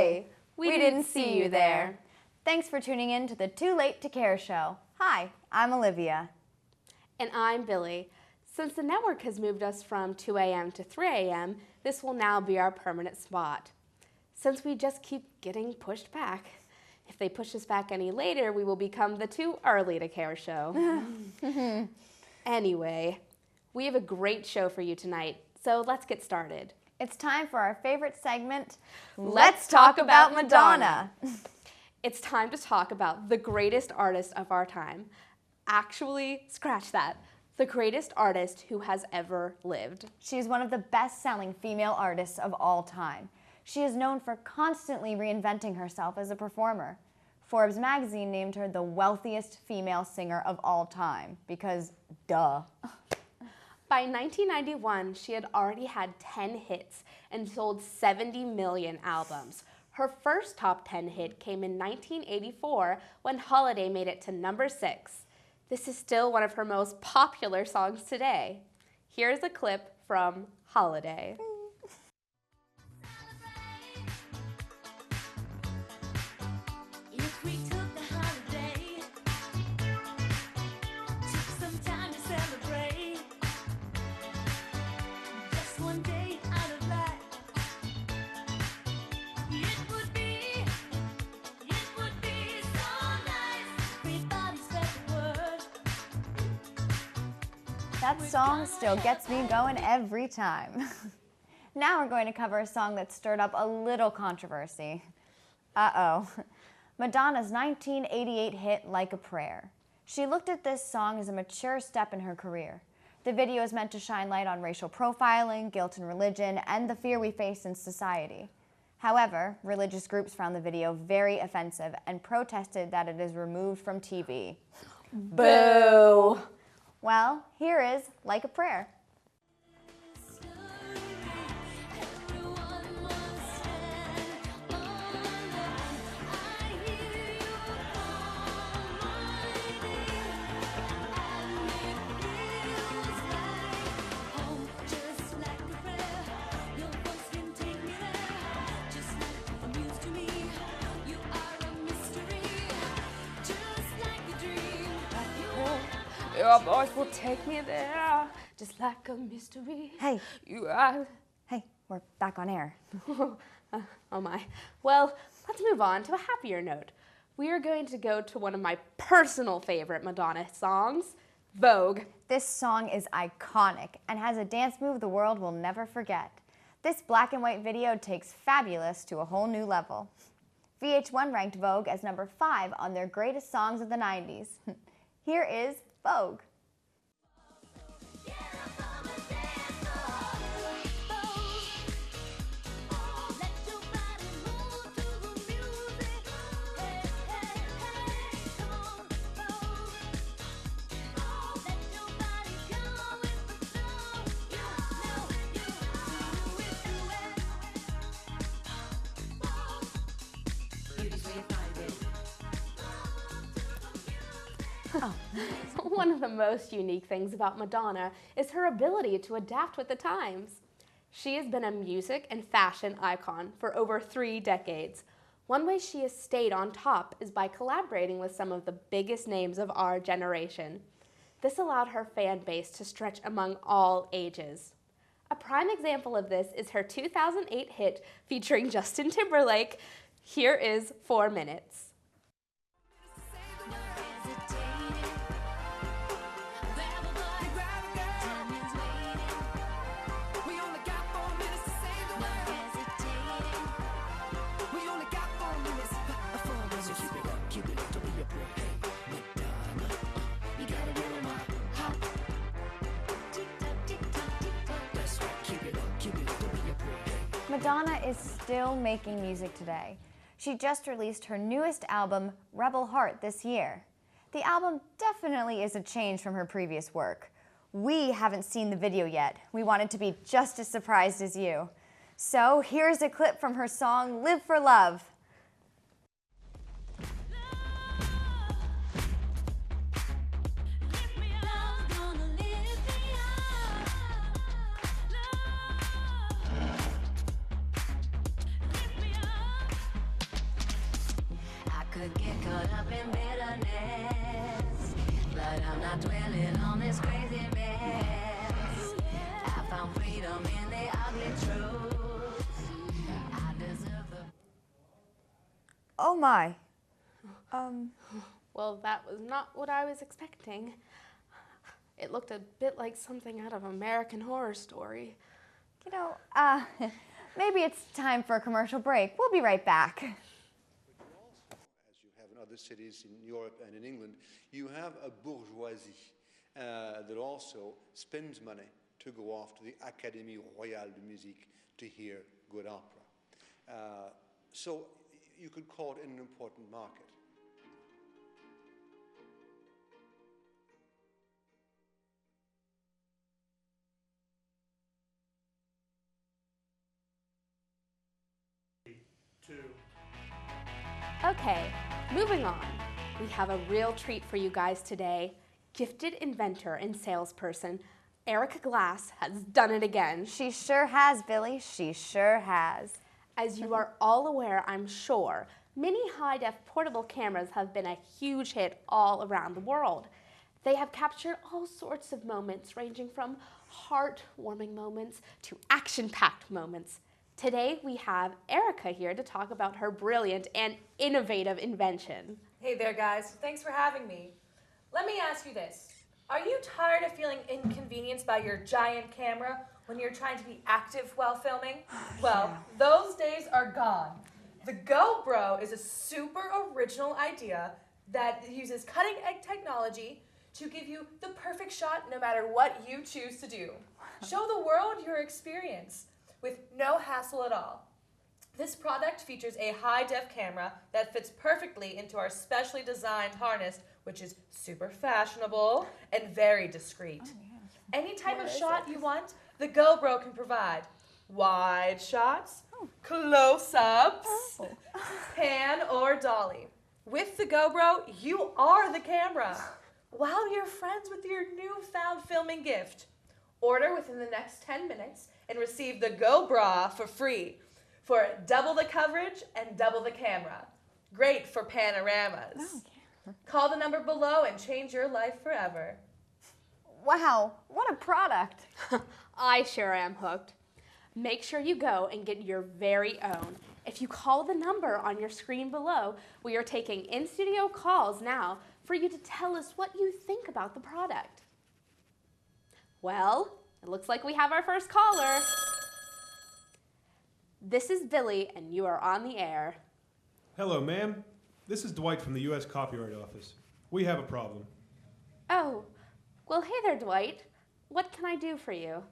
Hey, we didn't see you there. Thanks for tuning in to the Too Late to Care show. Hi, I'm Olivia. And I'm Billy. Since the network has moved us from 2 a.m. to 3 a.m., this will now be our permanent spot. Since we just keep getting pushed back, if they push us back any later, we will become the Too Early to Care show. Anyway, we have a great show for you tonight, so let's get started. It's time for our favorite segment, Let's Talk About Madonna. It's time to talk about the greatest artist of our time. Actually, scratch that. The greatest artist who has ever lived. She's one of the best-selling female artists of all time. She is known for constantly reinventing herself as a performer. Forbes magazine named her the wealthiest female singer of all time, because duh. By 1991, she had already had 10 hits and sold 70 million albums. Her first top 10 hit came in 1984 when Holiday made it to number 6. This is still one of her most popular songs today. Here's a clip from Holiday. That song still gets me going every time. Now we're going to cover a song that stirred up a little controversy. Uh-oh. Madonna's 1988 hit, Like a Prayer. She looked at this song as a mature step in her career. The video is meant to shine light on racial profiling, guilt and religion, and the fear we face in society. However, religious groups found the video very offensive and protested that it is removed from TV. Boo! Well, here is Like a Prayer. Your voice will take me there, just like a mystery. Hey. You are... Hey, we're back on air. Oh my. Well, let's move on to a happier note. We are going to go to one of my personal favorite Madonna songs, Vogue. This song is iconic and has a dance move the world will never forget. This black and white video takes Fabulous to a whole new level. VH1 ranked Vogue as number 5 on their greatest songs of the 90s. Here is Vogue. One of the most unique things about Madonna is her ability to adapt with the times. She has been a music and fashion icon for over 3 decades. One way she has stayed on top is by collaborating with some of the biggest names of our generation. This allowed her fan base to stretch among all ages. A prime example of this is her 2008 hit featuring Justin Timberlake. Here is 4 Minutes. Madonna is still making music today. She just released her newest album, Rebel Heart, this year. The album definitely is a change from her previous work. We haven't seen the video yet. We wanted to be just as surprised as you. So here's a clip from her song, Live for Love. could get caught up in bitterness, but I'm not dwelling on this crazy mess. I found freedom in the ugly truth. I deserve the... Oh my. Well, that was not what I was expecting. It looked a bit like something out of American Horror Story. You know, maybe it's time for a commercial break. We'll be right back. As you have in other cities in Europe and in England, you have a bourgeoisie that also spends money to go off to the Académie Royale de Musique to hear good opera. So you could call it an important market. Okay, moving on. We have a real treat for you guys today. Gifted inventor and salesperson Erica Glass has done it again. She sure has, Billy. She sure has. As you are all aware, I'm sure, mini high-def portable cameras have been a huge hit all around the world. They have captured all sorts of moments, ranging from heartwarming moments to action-packed moments. Today, we have Erica here to talk about her brilliant and innovative invention. Hey there, guys. Thanks for having me. Let me ask you this. Are you tired of feeling inconvenienced by your giant camera when you're trying to be active while filming? Well, those days are gone. The GoPro is a super original idea that uses cutting-edge technology to give you the perfect shot no matter what you choose to do. Show the world your experience with no hassle at all. This product features a high-def camera that fits perfectly into our specially designed harness, which is super fashionable and very discreet. Any type of shot you want, the GoPro can provide. Wide shots, close-ups, pan or dolly. With the GoPro, you are the camera. Wow your friends with your newfound filming gift. Order within the next 10 minutes and receive the GoPro for free for double the coverage and double the camera. Great for panoramas. Call the number below and change your life forever. Wow, what a product. I sure am hooked. Make sure you go and get your very own. If you call the number on your screen below, we are taking in-studio calls now for you to tell us what you think about the product. Well, it looks like we have our first caller. This is Billy, and you are on the air. Hello, ma'am. This is Dwight from the U.S. Copyright Office. We have a problem. Oh, well, hey there, Dwight. What can I do for you?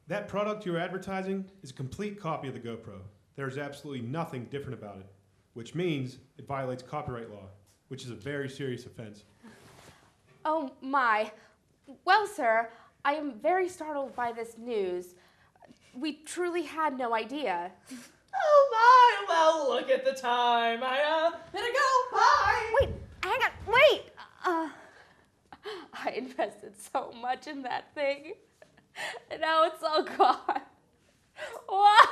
That product you're advertising is a complete copy of the GoPro. There's absolutely nothing different about it, which means it violates copyright law, which is a very serious offense. Oh, my. Well, sir, I am very startled by this news. We truly had no idea. Oh my, well, look at the time. I better go, bye. Wait, hang on, wait. I invested so much in that thing, and now it's all gone. Why?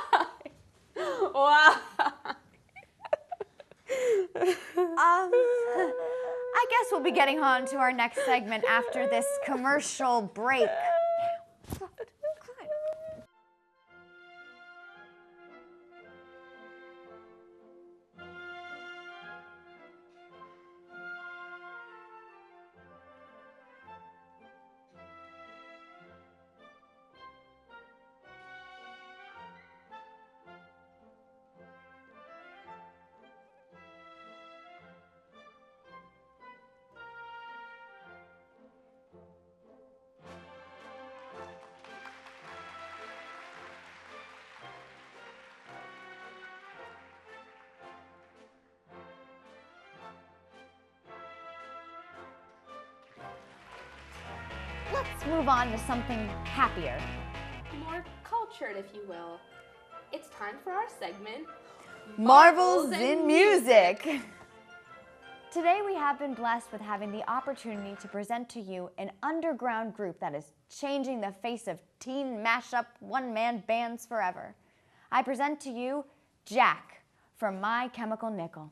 Why? I guess we'll be getting on to our next segment after this commercial break. Let's move on to something happier. More cultured, if you will. It's time for our segment, Marvels in Music. Today we have been blessed with having the opportunity to present to you an underground group that is changing the face of teen mashup one-man bands forever. I present to you Jack from My Chemical Nickel.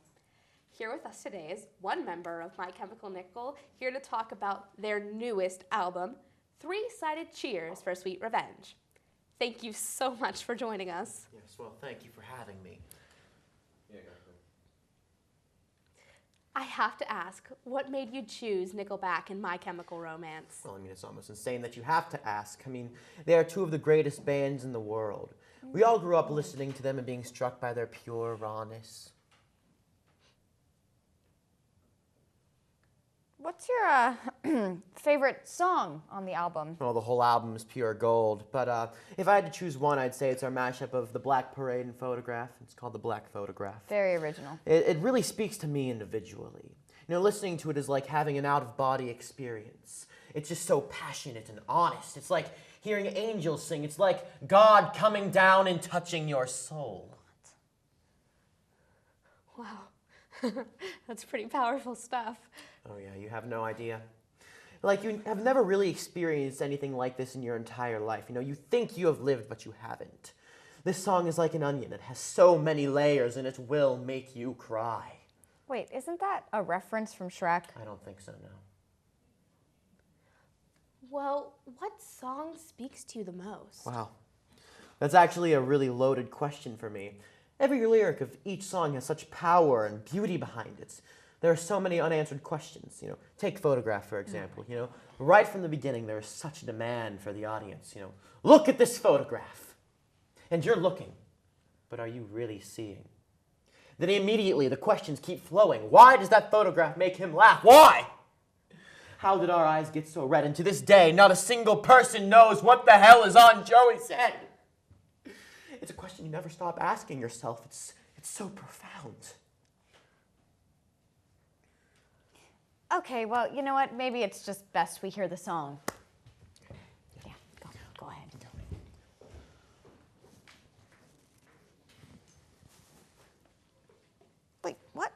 Here with us today is one member of My Chemical Nickel, here to talk about their newest album, Three-Sided Cheers for Sweet Revenge. Thank you so much for joining us. Yes, well, thank you for having me. I have to ask, what made you choose Nickelback and My Chemical Romance? Well, I mean, it's almost insane that you have to ask. I mean, they are two of the greatest bands in the world. We all grew up listening to them and being struck by their pure rawness. What's your favorite song on the album? Well, the whole album is pure gold, but if I had to choose one, I'd say it's our mashup of The Black Parade and Photograph. It's called The Black Photograph. Very original. It really speaks to me individually. You know, listening to it is like having an out-of-body experience. It's just so passionate and honest. It's like hearing angels sing. It's like God coming down and touching your soul. Wow, that's pretty powerful stuff. Oh yeah, you have no idea. Like, you have never really experienced anything like this in your entire life. You know, you think you have lived, but you haven't. This song is like an onion. It has so many layers, and it will make you cry. Wait, isn't that a reference from Shrek? I don't think so, no. Well, what song speaks to you the most? Wow. That's actually a really loaded question for me. Every lyric of each song has such power and beauty behind it. There are so many unanswered questions. You know, take Photograph, for example. You know, right from the beginning, there is such a demand for the audience. You know, look at this photograph. And you're looking, but are you really seeing? Then immediately the questions keep flowing. Why does that photograph make him laugh? Why? How did our eyes get so red? And to this day, not a single person knows what the hell is on Joey's head. It's a question you never stop asking yourself. It's so profound. Okay, well, you know what? Maybe it's just best we hear the song. Yeah, go ahead. Wait, what?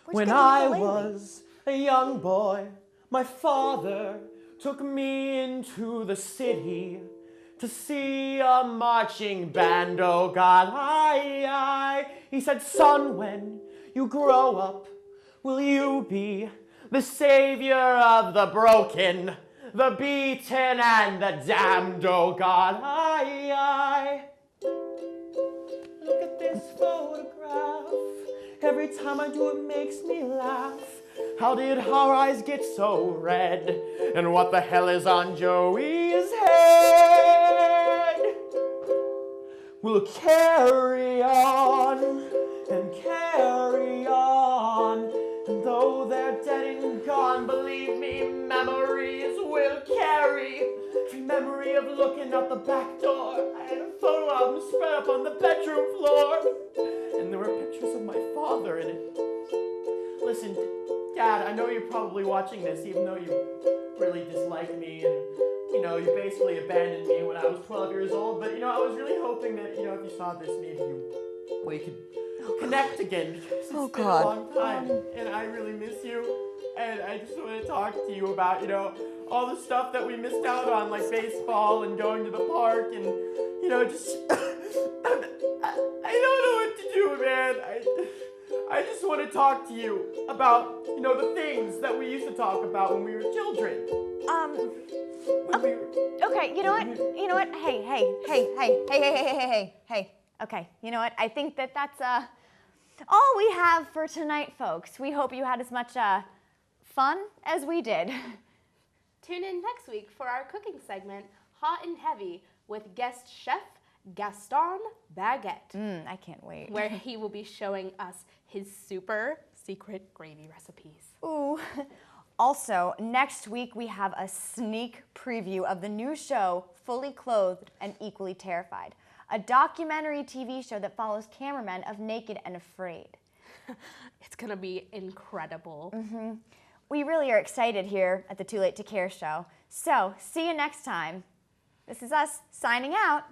When I was a young boy, my father took me into the city to see a marching band. Oh God, he said, son, when you grow up, will you be the savior of the broken, the beaten, and the damned? Oh God, look at this photograph. Every time I do it makes me laugh. How did our eyes get so red? And what the hell is on Joey's head? We'll carry on and carry on. And though they're dead and gone, believe me, memories will carry. Every memory of looking out the back door. I had a photo album spread up on the bedroom floor. And there were pictures of my father in it. Listen, Dad, I know you're probably watching this, even though you really dislike me and, you know, you basically abandoned me when I was 12 years old. But, you know, I was really hoping that, you know, if you saw this, maybe we could connect again. Because it's been a long time, and I really miss you. And I just want to talk to you about, you know, all the stuff that we missed out on, like baseball and going to the park and, you know, just... I don't know what to do, man. I just want to talk to you about, you know, the things that we used to talk about when we were children. Okay, you know what? Hey. Okay, you know what? I think that's all we have for tonight, folks. We hope you had as much fun as we did. Tune in next week for our cooking segment, Hot and Heavy, with guest chef Gaston Baguette. I can't wait. Where he will be showing us his super secret gravy recipes. Ooh. Also, next week we have a sneak preview of the new show, Fully Clothed and Equally Terrified, a documentary TV show that follows cameramen of Naked and Afraid. It's gonna be incredible. We really are excited here at the Too Late to Care show. So, see you next time. This is us signing out.